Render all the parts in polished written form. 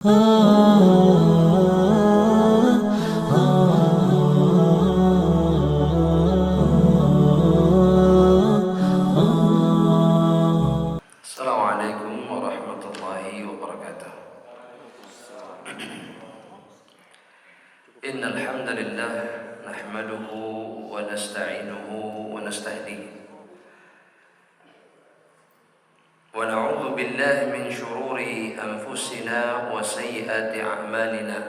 Assalamualaikum warahmatullahi wabarakatuh. Innal hamdalillah nahmaduhu wa nasta'inuhu wa nastahdihi wa na'udzu billahi min shururi anfusina wa sayyiati a'malina.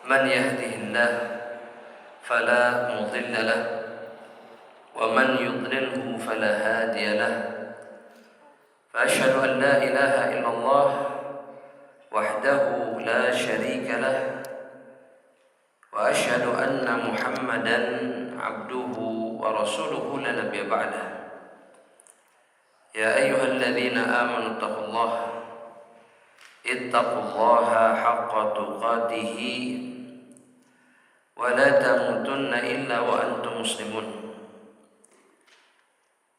Man yahdihillah fala mudilla lahu wa man yudlilhu fala hadiya lahu. فأشهد أن لا إله إلا الله وحده لا شريك له وأشهد أن محمدا عبده ورسوله لا نبي بعده. يا أيها الذين آمنوا اتقوا الله حق تقاته ولا تموتن إلا وأنتم مسلمون.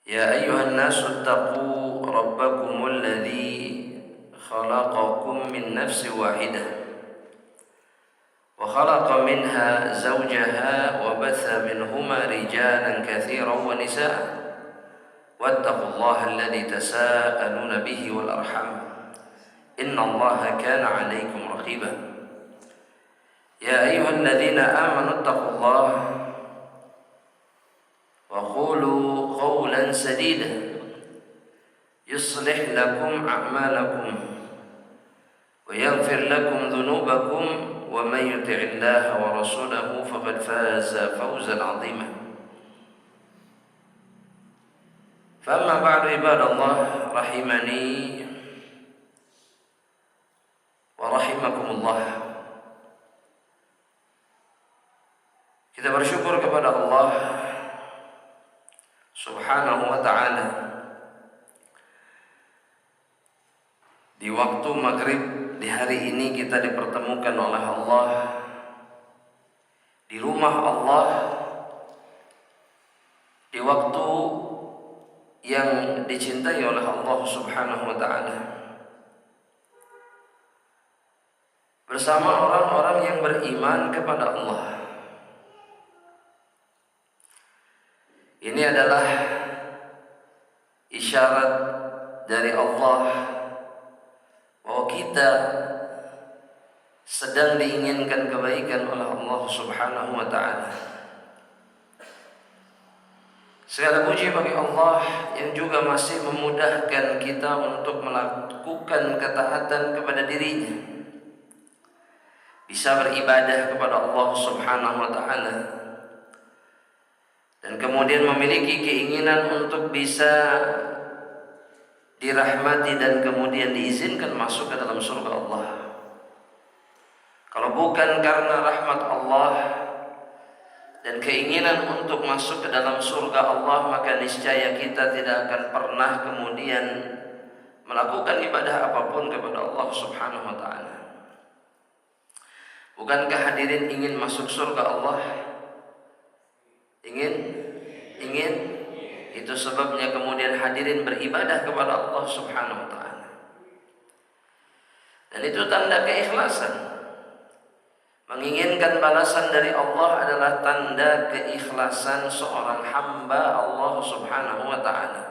يا أيها الناس اتقوا ربكم الذي خلقكم من نفس واحدة وخلق منها زوجها وبث منهما رجالا كثيرا ونساء واتقوا الله الذي تساءلون به والأرحام إن الله كان عليكم رقيبا. يا أيها الذين آمنوا اتقوا الله وقولوا قولا سديدا يصلح لكم أعمالكم ويغفر لكم ذنوبكم ومن يطع الله ورسوله فقد فاز فوزا عظيما. فأما بعد عباد الله رحمني ورحمكم الله. Kita bersyukur kepada Allah Subhanahu wa ta'ala di waktu maghrib di hari ini kita dipertemukan oleh Allah di rumah Allah di waktu yang dicintai oleh Allah Subhanahu wa ta'ala bersama orang-orang yang beriman kepada Allah. Ini adalah isyarat dari Allah bahwa kita sedang diinginkan kebaikan oleh Allah Subhanahu wa ta'ala. Segala puji bagi Allah yang juga masih memudahkan kita untuk melakukan ketaatan kepada dirinya, bisa beribadah kepada Allah Subhanahu wa ta'ala, dan kemudian memiliki keinginan untuk bisa dirahmati dan kemudian diizinkan masuk ke dalam surga Allah. Kalau bukan karena rahmat Allah dan keinginan untuk masuk ke dalam surga Allah, maka niscaya kita tidak akan pernah kemudian melakukan ibadah apapun kepada Allah Subhanahu wa ta'ala. Bukankah hadirin ingin masuk surga Allah? Ingin? Itu sebabnya kemudian hadirin beribadah kepada Allah Subhanahu wa ta'ala. Dan itu tanda keikhlasan. Menginginkan balasan dari Allah adalah tanda keikhlasan seorang hamba Allah Subhanahu wa ta'ala.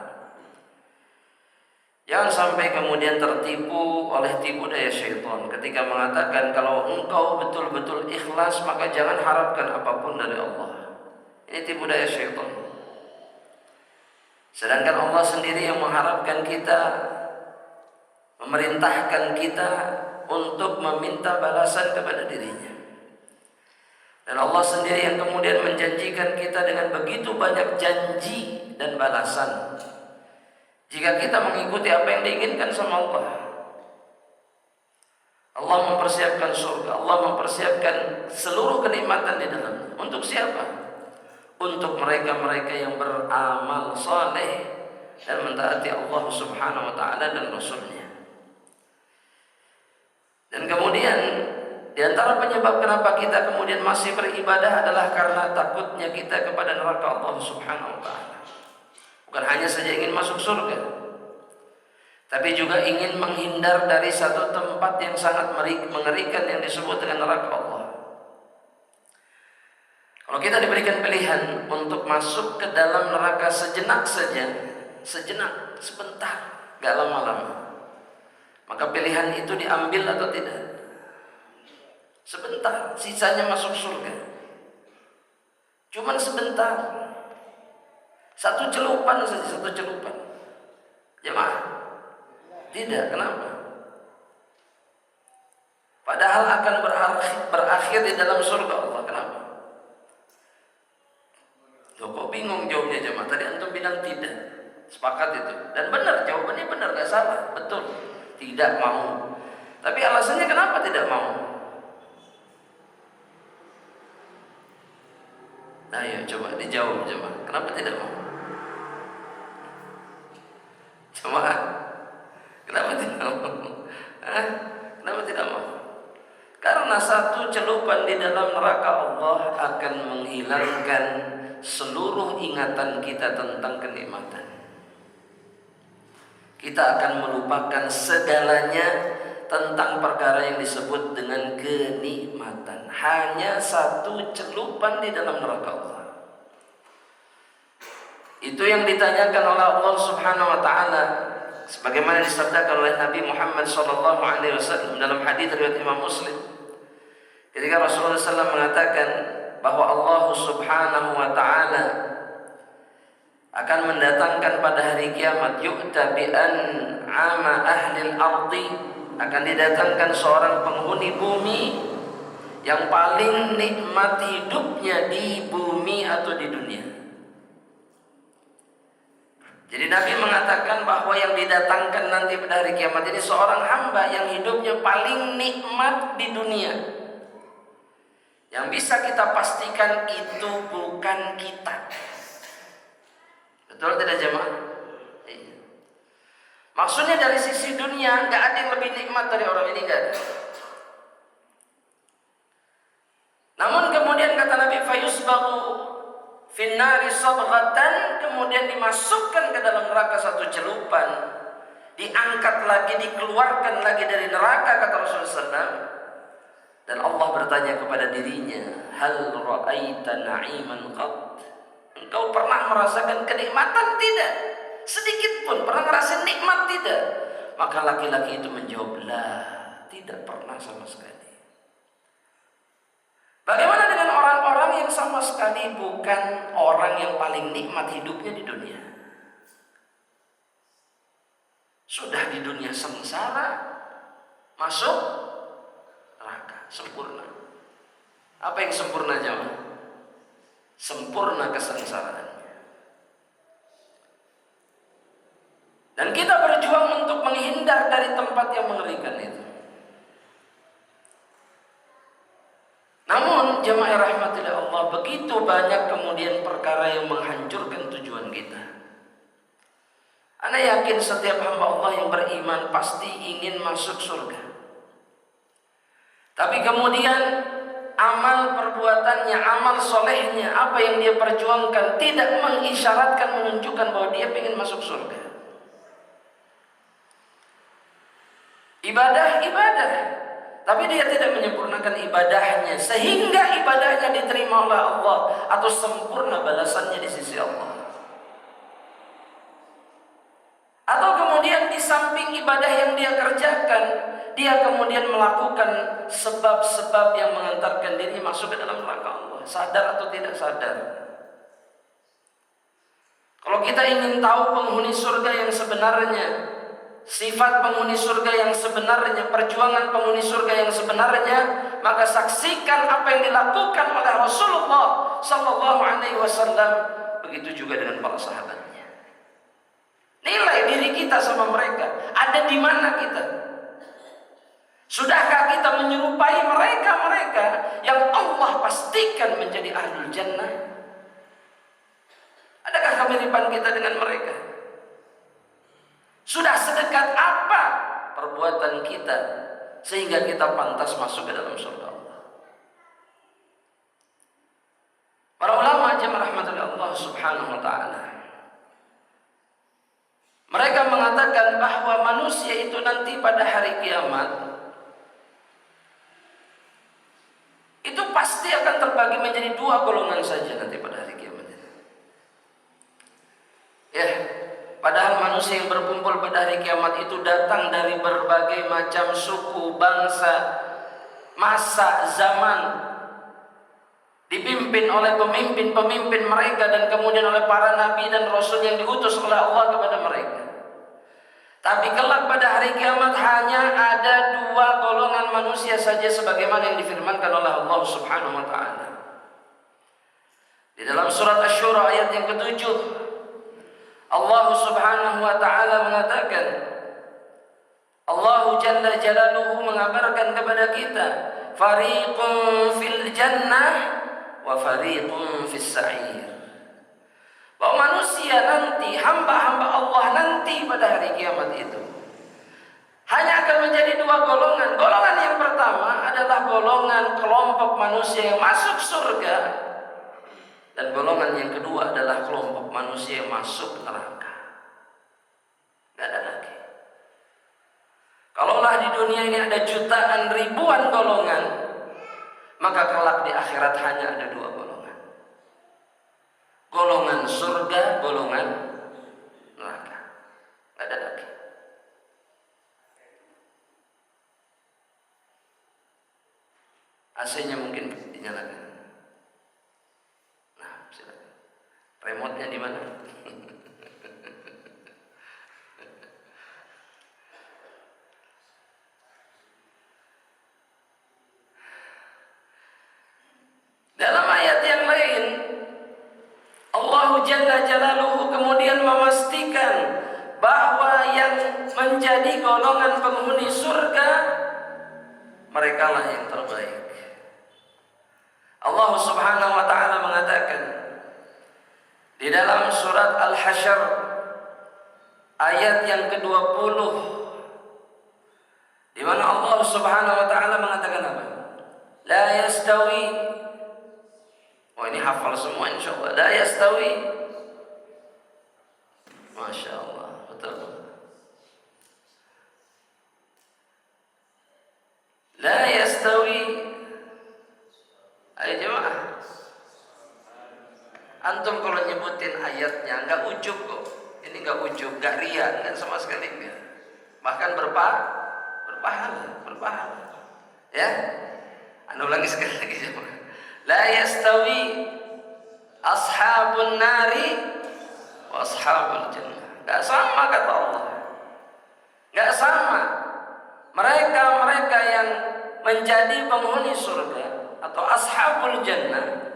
Jangan sampai kemudian tertipu oleh tipu daya syaitan ketika mengatakan kalau engkau betul-betul ikhlas maka jangan harapkan apapun dari Allah. Ini tipu daya syaitan. Sedangkan Allah sendiri yang mengharapkan kita, memerintahkan kita untuk meminta balasan kepada dirinya. Dan Allah sendiri yang kemudian menjanjikan kita dengan begitu banyak janji dan balasan jika kita mengikuti apa yang diinginkan sama Allah. Allah mempersiapkan surga, Allah mempersiapkan seluruh kenikmatan di dalamnya. Untuk siapa? Untuk mereka-mereka yang beramal saleh dan mentaati Allah Subhanahu wa ta'ala dan Rasulnya. Dan kemudian di antara penyebab kenapa kita kemudian masih beribadah adalah karena takutnya kita kepada neraka Allah Subhanahu wa ta'ala. Bukan hanya saja ingin masuk surga, tapi juga ingin menghindar dari satu tempat yang sangat mengerikan yang disebut dengan neraka Allah. Kalau kita diberikan pilihan untuk masuk ke dalam neraka sejenak saja, sejenak, sebentar, gak lama-lama, maka pilihan itu diambil atau tidak? Sebentar, sisanya masuk surga. Cuman sebentar, satu celupan saja, satu celupan. Jemaah, tidak, kenapa? Padahal akan berakhir di dalam surga Allah. Kenapa? Loh, kok bingung jawabnya jemaah? Tadi antum bilang tidak. Sepakat itu. Dan benar, jawabannya benar, gak salah. Betul. Tidak mau. Tapi alasannya kenapa tidak mau? Nah, ya coba dijawab jemaah. Kenapa tidak mau? Jemaah, kenapa tidak mau? Kenapa tidak mau? Karena satu celupan di dalam neraka Allah akan menghilangkan seluruh ingatan kita tentang kenikmatan. Kita akan melupakan segalanya tentang perkara yang disebut dengan kenikmatan. Hanya satu celupan di dalam neraka Allah. Itu yang ditanyakan oleh Allah Subhanahu wa taala, sebagaimana disabdakan oleh Nabi Muhammad SAW dalam hadis riwayat Imam Muslim. Ketika Rasulullah SAW mengatakan bahwa Allah Subhanahu wa taala akan mendatangkan pada hari kiamat, yu'ta bi an'ama ahlil ardi, akan didatangkan seorang penghuni bumi yang paling nikmat hidupnya di bumi atau di dunia. Jadi Nabi mengatakan bahwa yang didatangkan nanti pada hari kiamat ini seorang hamba yang hidupnya paling nikmat di dunia. Yang bisa kita pastikan itu bukan kita. Betul tidak jemaah? Iya. Maksudnya dari sisi dunia nggak ada yang lebih nikmat dari orang ini, nggak ada. Namun kemudian kata Nabi, fayusbagu finnari sabghatan, kemudian dimasukkan ke dalam neraka satu celupan, diangkat lagi, dikeluarkan lagi dari neraka, kata Rasulullah SAW. Dan Allah bertanya kepada dirinya, hal ra'aita na'iman qad? Engkau pernah merasakan kenikmatan tidak? Sedikit pun pernah ngerasain nikmat tidak? Maka laki-laki itu menjawab, lah, tidak pernah sama sekali. Bagaimana dengan orang-orang yang sama sekali bukan orang yang paling nikmat hidupnya di dunia? Sudah di dunia sengsara, masuk neraka, sempurna. Apa yang sempurna jemaah? Sempurna kesengsaraannya. Dan kita berjuang untuk menghindar dari tempat yang mengerikan itu. Namun jemaah rahmatillah Allah, begitu banyak kemudian perkara yang menghancurkan tujuan kita. Ana yakin setiap hamba Allah yang beriman pasti ingin masuk surga. Tapi kemudian amal perbuatannya, amal solehnya, apa yang dia perjuangkan tidak mengisyaratkan, menunjukkan bahwa dia ingin masuk surga. Ibadah, tapi dia tidak menyempurnakan ibadahnya sehingga ibadahnya diterima oleh Allah atau sempurna balasannya di sisi Allah. Atau kemudian di samping ibadah yang dia kerjakan, dia kemudian melakukan sebab-sebab yang mengantarkan diri masuk ke dalam neraka Allah, sadar atau tidak sadar. Kalau kita ingin tahu penghuni surga yang sebenarnya, sifat penghuni surga yang sebenarnya, perjuangan penghuni surga yang sebenarnya, maka saksikan apa yang dilakukan oleh Rasulullah sallallahu alaihi wasallam, begitu juga dengan para sahabatnya. Nilai diri kita sama mereka, ada di mana kita? Sudahkah kita menyerupai mereka-mereka yang Allah pastikan menjadi ahlul jannah? Adakah kemiripan kita dengan mereka? Sudah sedekat apa perbuatan kita sehingga kita pantas masuk ke dalam surga Allah? Para ulama jemaah rahmatullah Allah Subhanahu wa taala, mereka mengatakan bahwa manusia terbagi menjadi dua golongan saja nanti pada hari kiamat. Ya, padahal manusia yang berkumpul pada hari kiamat itu datang dari berbagai macam suku, bangsa, masa, zaman, dipimpin oleh pemimpin-pemimpin mereka dan kemudian oleh para nabi dan rasul yang diutus oleh Allah kepada mereka. Tapi kelak pada hari kiamat hanya ada dua golongan manusia saja sebagaimana yang difirmankan oleh Allah Subhanahu wa taala. Di dalam surat Asy-Syura ayat yang ke-7, Allah Subhanahu wa taala mengatakan, Allah Jalla Jalaluhu mengabarkan kepada kita, fariqun fil jannah wa fariqun fis sa'ir. Bahwa manusia nanti, hamba-hamba Allah nanti pada hari kiamat itu hanya akan menjadi dua golongan. Golongan yang pertama adalah golongan kelompok manusia yang masuk surga, dan golongan yang kedua adalah kelompok manusia yang masuk neraka. Tidak ada lagi. Kalaulah di dunia ini ada jutaan ribuan golongan, maka kelak di akhirat hanya ada dua golongan. Golongan surga, golongan neraka. Tidak ada lagi. AC-nya mungkin dinyalakan. Nah, silakan. Remote-nya di mana? Dalam ayat yang lain, Allah Jalla Jalaluhu kemudian memastikan bahwa yang menjadi golongan penghuni surga merekalah yang terbaik. Allah Subhanahu wa taala mengatakan di dalam surat Al-Hasyr ayat yang ke-20, di mana Allah Subhanahu wa taala mengatakan apa? La yastawi. Oh, ini hafal semua insyaallah. La yastawi. Masya Allah, betul. La yastawi. Ayo jemaah. Antum kalau nyebutin ayatnya nggak ujub kok. Ini nggak ujub, nggak ria, nggak sama sekali nggak. Bahkan berpahala. Ya. Anda ulangi sekali lagi jemaah. La yastawi ashabun nari wa ashabul jannah. Gak sama kata Allah. Gak sama. Mereka yang menjadi penghuni surga atau ashabul jannah.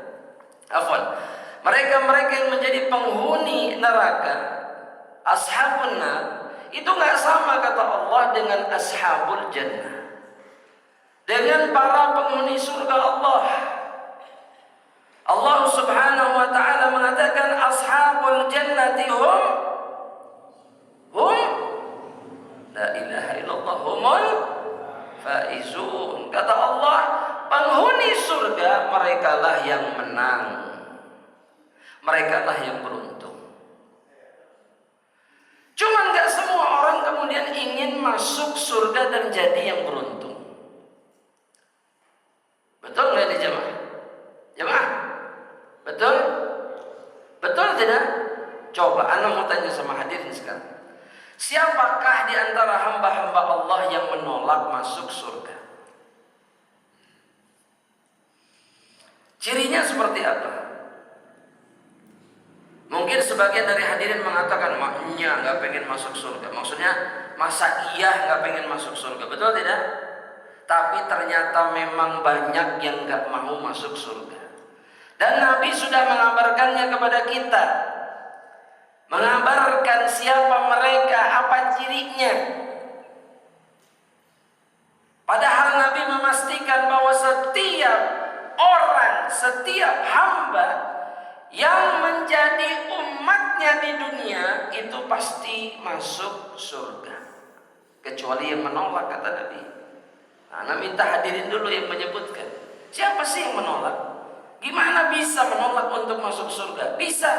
Mereka yang menjadi penghuni neraka, ashabun nar, itu gak sama kata Allah dengan ashabul jannah. Dengan para penghuni surga Allah. Allah Subhanahu wa taala mengatakan ashabul jannati hum la ilaha illallah humul faizun. Kata Allah, penghuni surga merekalah yang menang. Merekalah yang beruntung. Cuman gak semua orang kemudian ingin masuk surga dan jadi yang beruntung. Betul nggak ini jemaah? Jemaah? Betul? Betul tidak? Coba Anda mau tanya sama hadirin sekarang. Siapakah di antara hamba-hamba Allah yang menolak masuk surga? Cirinya seperti apa? Mungkin sebagian dari hadirin mengatakan, maknya nggak pengen masuk surga. Maksudnya, masa iya nggak pengen masuk surga? Betul tidak? Tapi ternyata memang banyak yang nggak mau masuk surga. Dan Nabi sudah mengabarkannya kepada kita. Mengabarkan siapa mereka, apa cirinya. Padahal Nabi memastikan bahwa setiap orang, setiap hamba yang menjadi umatnya di dunia itu pasti masuk surga. Kecuali yang menolak, kata Nabi. Nah, minta hadirin dulu yang menyebutkan. Siapa sih yang menolak? Gimana bisa menolak untuk masuk surga? Bisa.